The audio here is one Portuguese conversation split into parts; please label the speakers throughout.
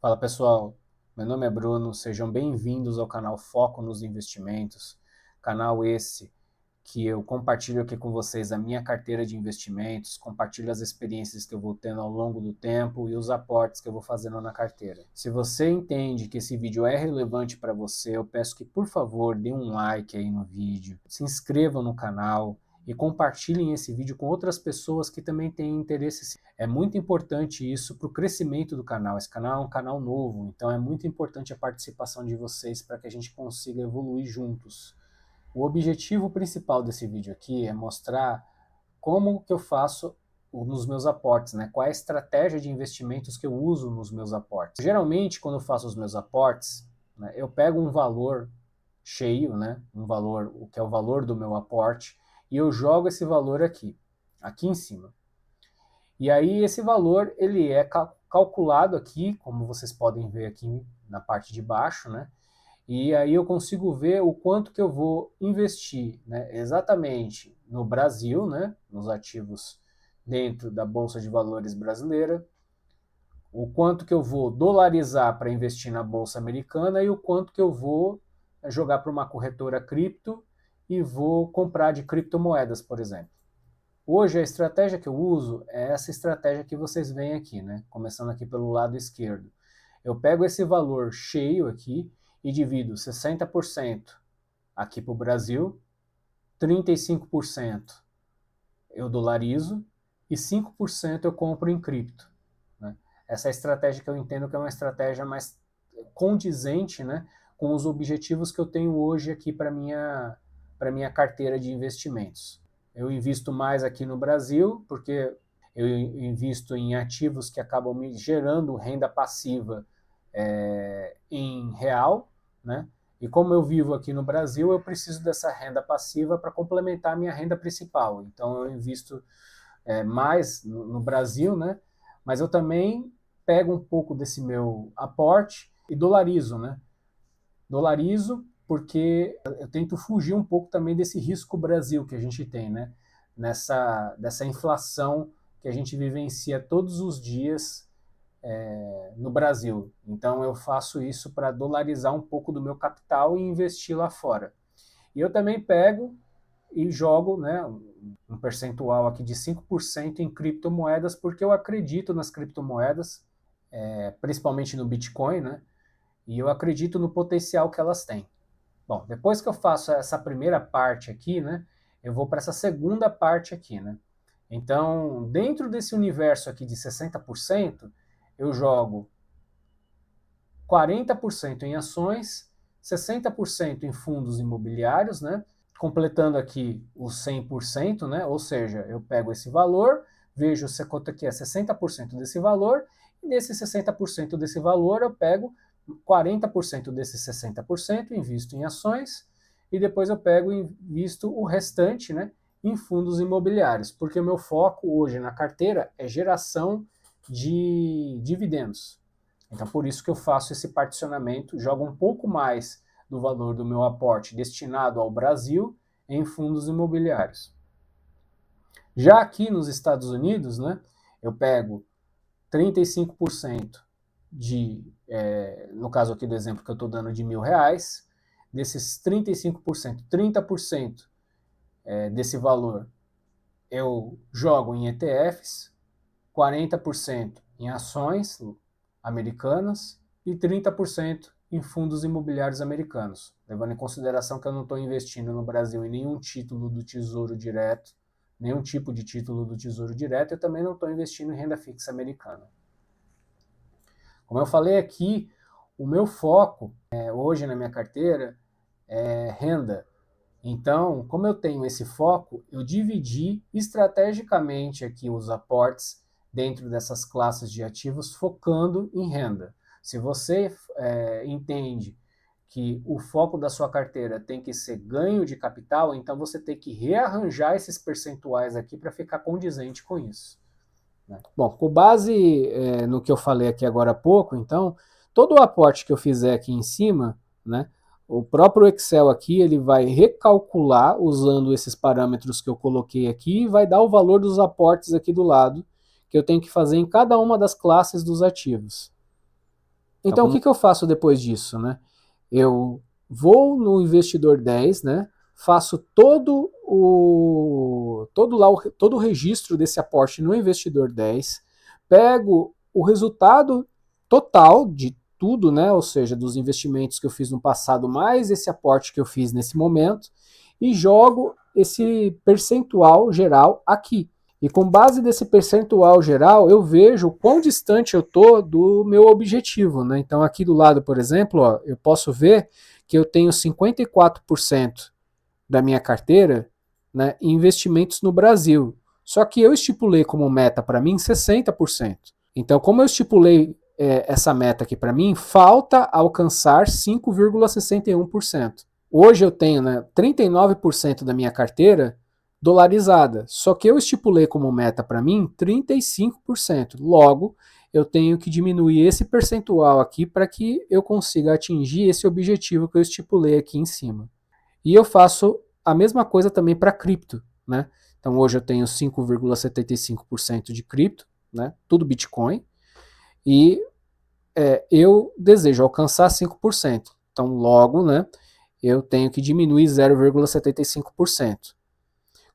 Speaker 1: Fala pessoal, meu nome é Bruno, sejam bem-vindos ao canal Foco nos Investimentos, canal esse que eu compartilho aqui com vocês a minha carteira de investimentos, compartilho as experiências que eu vou tendo ao longo do tempo e os aportes que eu vou fazendo na carteira. Se você entende que esse vídeo é relevante para você, eu peço que por favor dê um like aí no vídeo, se inscrevam no canal e compartilhem esse vídeo com outras pessoas que também têm interesse. É muito importante isso para o crescimento do canal. Esse canal é um canal novo, então é muito importante a participação de vocês para que a gente consiga evoluir juntos. O objetivo principal desse vídeo aqui é mostrar como que eu faço nos meus aportes, né? Qual é a estratégia de investimentos que eu uso nos meus aportes. Geralmente, quando eu faço os meus aportes, né, eu pego um valor cheio, né? Um valor, o que é o valor do meu aporte, e eu jogo esse valor aqui em cima. E aí esse valor ele é calculado aqui, como vocês podem ver aqui na parte de baixo, né? E aí eu consigo ver o quanto que eu vou investir, né? Exatamente no Brasil, né? Nos ativos dentro da Bolsa de Valores brasileira, o quanto que eu vou dolarizar para investir na Bolsa Americana e o quanto que eu vou jogar para uma corretora cripto e vou comprar de criptomoedas, por exemplo. Hoje a estratégia que eu uso é essa estratégia que vocês veem aqui, né? Começando aqui pelo lado esquerdo. Eu pego esse valor cheio aqui e divido 60% aqui para o Brasil, 35% eu dolarizo e 5% eu compro em cripto. Né? Essa é a estratégia que eu entendo que é uma estratégia mais condizente, né, com os objetivos que eu tenho hoje aqui para minha carteira de investimentos. Eu invisto mais aqui no Brasil, porque eu invisto em ativos que acabam me gerando renda passiva em real, né? E como eu vivo aqui no Brasil, eu preciso dessa renda passiva para complementar a minha renda principal. Então eu invisto mais no Brasil, né? Mas eu também pego um pouco desse meu aporte e dolarizo, né? Dolarizo porque eu tento fugir um pouco também desse risco Brasil que a gente tem, né? Dessa inflação que a gente vivencia todos os dias no Brasil. Então eu faço isso para dolarizar um pouco do meu capital e investir lá fora. E eu também pego e jogo, né, um percentual aqui de 5% em criptomoedas, porque eu acredito nas criptomoedas, principalmente no Bitcoin, né, e eu acredito no potencial que elas têm. Bom, depois que eu faço essa primeira parte aqui, né, eu vou para essa segunda parte aqui, né. Então, dentro desse universo aqui de 60%, eu jogo 40% em ações, 60% em fundos imobiliários, né? Completando aqui os 100%, né? Ou seja, eu pego esse valor, vejo quanto que é 60% desse valor, e desse 60% desse valor eu pego 40% desses 60%, invisto em ações, e depois eu pego e invisto o restante, né, em fundos imobiliários, porque o meu foco hoje na carteira é geração de dividendos. Então, por isso que eu faço esse particionamento, jogo um pouco mais do valor do meu aporte destinado ao Brasil em fundos imobiliários. Já aqui nos Estados Unidos, né, eu pego 35% no caso aqui do exemplo que eu estou dando de R$ 1.000, desses 35%, 30% desse valor eu jogo em ETFs, 40% em ações americanas e 30% em fundos imobiliários americanos, levando em consideração que eu não estou investindo no Brasil em nenhum título do Tesouro Direto, nenhum tipo de título do Tesouro Direto, eu também não estou investindo em renda fixa americana. Como eu falei aqui, o meu foco hoje na minha carteira é renda. Então, como eu tenho esse foco, eu dividi estrategicamente aqui os aportes dentro dessas classes de ativos, focando em renda. Se você entende que o foco da sua carteira tem que ser ganho de capital, então você tem que rearranjar esses percentuais aqui para ficar condizente com isso. Bom, com base no que eu falei aqui agora há pouco, então, todo o aporte que eu fizer aqui em cima, né, o próprio Excel aqui, ele vai recalcular usando esses parâmetros que eu coloquei aqui e vai dar o valor dos aportes aqui do lado, que eu tenho que fazer em cada uma das classes dos ativos. Então, o que eu faço depois disso, né? Eu vou no investidor 10, né? Faço todo o registro desse aporte no investidor 10, pego o resultado total de tudo, né? Ou seja, dos investimentos que eu fiz no passado, mais esse aporte que eu fiz nesse momento, e jogo esse percentual geral aqui. E com base nesse percentual geral, eu vejo o quão distante eu estou do meu objetivo, né? Então aqui do lado, por exemplo, ó, eu posso ver que eu tenho 54% da minha carteira, né, em investimentos no Brasil. Só que eu estipulei como meta para mim 60%. Então, como eu estipulei essa meta aqui para mim, falta alcançar 5,61%. Hoje eu tenho, né, 39% da minha carteira dolarizada, só que eu estipulei como meta para mim 35%. Logo, eu tenho que diminuir esse percentual aqui para que eu consiga atingir esse objetivo que eu estipulei aqui em cima. E eu faço a mesma coisa também para cripto, né? Então hoje eu tenho 5,75% de cripto, né? Tudo Bitcoin, e eu desejo alcançar 5%. Então logo, né, eu tenho que diminuir 0,75%.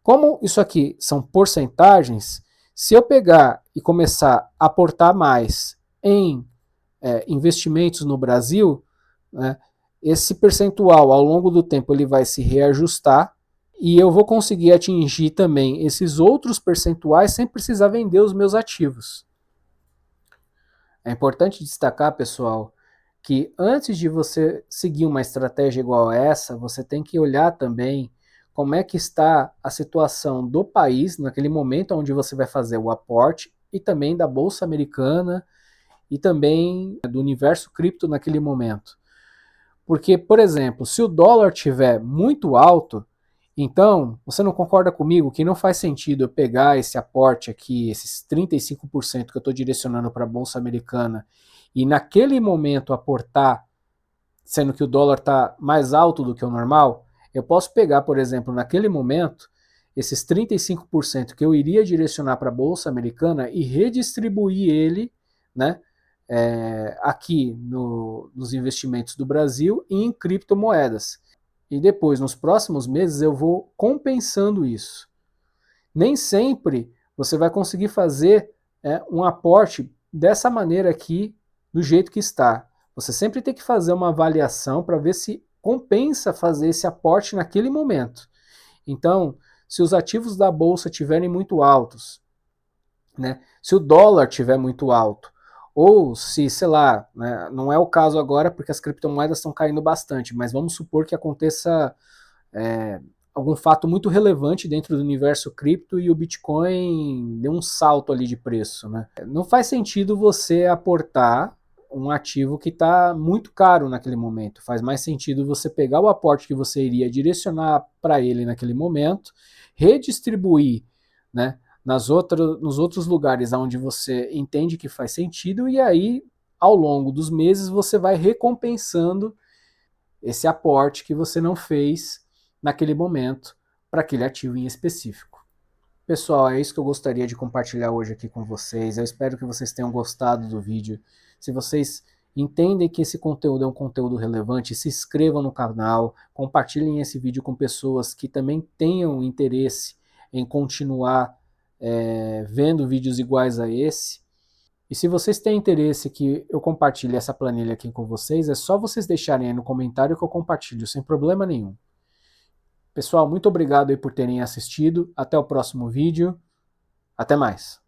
Speaker 1: Como isso aqui são porcentagens, se eu pegar e começar a aportar mais em investimentos no Brasil, né, esse percentual ao longo do tempo ele vai se reajustar e eu vou conseguir atingir também esses outros percentuais sem precisar vender os meus ativos. É importante destacar, pessoal, que antes de você seguir uma estratégia igual a essa, você tem que olhar também como é que está a situação do país naquele momento onde você vai fazer o aporte e também da Bolsa Americana e também do universo cripto naquele momento. Porque, por exemplo, se o dólar estiver muito alto, então, você não concorda comigo que não faz sentido eu pegar esse aporte aqui, esses 35% que eu estou direcionando para a Bolsa Americana, e naquele momento aportar, sendo que o dólar está mais alto do que o normal? Eu posso pegar, por exemplo, naquele momento, esses 35% que eu iria direcionar para a Bolsa Americana e redistribuir ele, né, aqui nos investimentos do Brasil e em criptomoedas. E depois, nos próximos meses, eu vou compensando isso. Nem sempre você vai conseguir fazer um aporte dessa maneira aqui, do jeito que está. Você sempre tem que fazer uma avaliação para ver se compensa fazer esse aporte naquele momento. Então, se os ativos da bolsa estiverem muito altos, né, se o dólar estiver muito alto, ou se, sei lá, né, não é o caso agora porque as criptomoedas estão caindo bastante, mas vamos supor que aconteça algum fato muito relevante dentro do universo cripto e o Bitcoin dê um salto ali de preço, né? Não faz sentido você aportar um ativo que está muito caro naquele momento. Faz mais sentido você pegar o aporte que você iria direcionar para ele naquele momento, redistribuir, né, nos outros lugares onde você entende que faz sentido, e aí, ao longo dos meses, você vai recompensando esse aporte que você não fez naquele momento para aquele ativo em específico. Pessoal, é isso que eu gostaria de compartilhar hoje aqui com vocês. Eu espero que vocês tenham gostado do vídeo. Se vocês entendem que esse conteúdo é um conteúdo relevante, se inscrevam no canal, compartilhem esse vídeo com pessoas que também tenham interesse em continuar vendo vídeos iguais a esse. E se vocês têm interesse que eu compartilhe essa planilha aqui com vocês, é só vocês deixarem aí no comentário que eu compartilho, sem problema nenhum. Pessoal, muito obrigado aí por terem assistido. Até o próximo vídeo. Até mais.